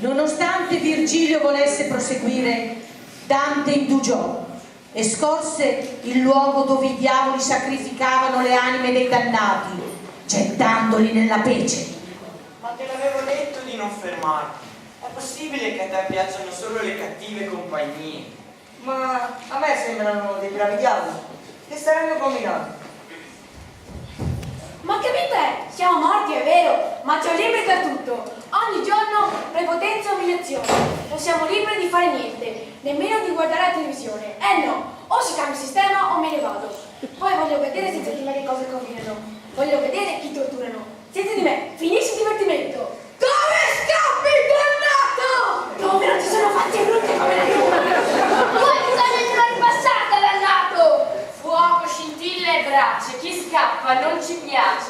Nonostante Virgilio volesse proseguire, Dante indugiò e scorse il luogo dove i diavoli sacrificavano le anime dei dannati, gettandoli nella pece. Ma te l'avevo detto di non fermarti. È possibile che a te piacciono solo le cattive compagnie? Ma a me sembrano dei bravi diavoli che staranno combinando. Ma capite? Siamo morti, è vero, ma siamo liberi da tutto. Ogni giorno prepotenza e umiliazione. Non siamo liberi di fare niente, nemmeno di guardare la televisione. No, o si cambia sistema o me ne vado. Poi voglio vedere senza di me che cosa combinano. Voglio vedere chi torturano. Senza di me, finisce il divertimento. Dove scappi, dannato? Dove non ci sono fatti brutti come la luna. Poi bisogna entrare passata, dannato! Fuoco, scintille e braccia, chi scappa non ci piace.